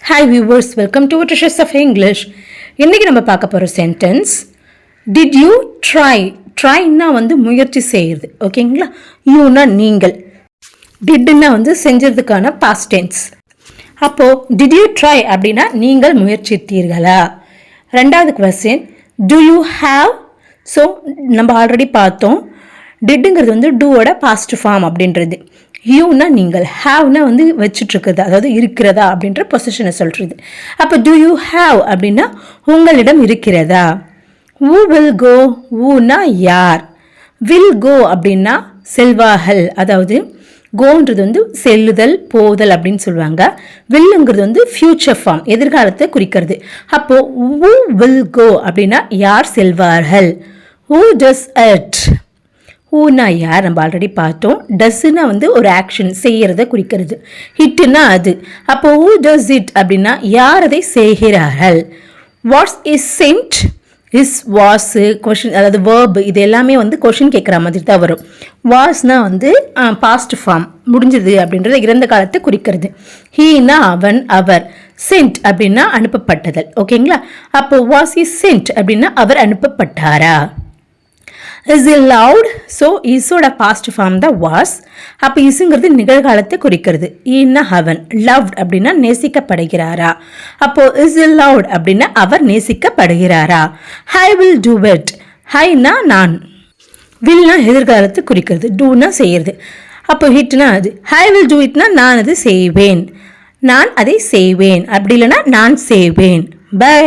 Hi viewers, welcome to Treasures of English. இன்னைக்கு நம்ம பார்க்க போற சென்டென்ஸ் Did you try? Tryனா வந்து முயற்சி செய்யறது. ஓகேங்களா? youனா நீங்கள். didனா வந்து செஞ்சதுக்கான past tense. அப்போ did you try அப்படினா நீங்கள் முயற்சித்தீர்களா? இரண்டாவது question Do you have? So நம்ம ஆல்ரெடி பார்த்தோம். didங்கிறது வந்து doவோட past form அப்படின்றது. யூனா நீங்கள், ஹாவ்னா வந்து வச்சுட்டு இருக்கிறதா, அதாவது இருக்கிறதா அப்படின்ற பொசிஷனை சொல்றது. அப்போ do you have அப்படின்னா உங்களிடம் இருக்கிறதா. who will go? whoனா யார். will go அப்படின்னா செல்வார்கள், அதாவது கோன்றது வந்து செல்லுதல் போதல் அப்படின்னு சொல்லுவாங்க. வில்லுங்கிறது வந்து ஃபியூச்சர் ஃபார்ம், எதிர்காலத்தை குறிக்கிறது. அப்போ who will go அப்படின்னா யார் செல்வார்கள். who does it? ஹூனா யார் நம்ம ஆல்ரெடி பார்த்தோம். டஸ்னா வந்து ஒரு ஆக்ஷன் செய்கிறத குறிக்கிறது. ஹிட்னா அது. அப்போ ஹூ டஸ் இட் அப்படின்னா யார் அதை செய்கிறார்கள். What's is sent? Is was question, அதாவது வேர்ப், இது எல்லாமே வந்து கொஷின் கேட்குற மாதிரி தான் வரும். வாஸ்னா வந்து பாஸ்ட் ஃபார்ம், முடிஞ்சது அப்படின்றத இறந்த காலத்தை குறிக்கிறது. ஹீனா அவன் அவர். சென்ட் அப்படின்னா அனுப்பப்பட்டதல். ஓகேங்களா? அப்போ வாஸ் இஸ் சென்ட் அப்படின்னா அவர் அனுப்பப்பட்டாரா. Is he loved? So இஸோட பாஸ்ட் ஃபார்ம் தான் வாஸ். அப்போ இஸுங்கிறது நிகழ்காலத்தை குறிக்கிறது. ஈன்னா அவன். லவ்ட் அப்படின்னா நேசிக்கப்படுகிறாரா. அப்போ இஸ் he loved அப்படின்னா அவர் நேசிக்கப்படுகிறாரா. I will do it. ஹைனா நான். வில்னா எதிர்காலத்தை குறிக்கிறது. டூனா செய்யறது. அப்போ ஹிட்னா அது. I will do itனா நான் அது செய்வேன். நான் அதை செய்வேன். அப்படி இல்லைன்னா நான் செய்வேன். பை.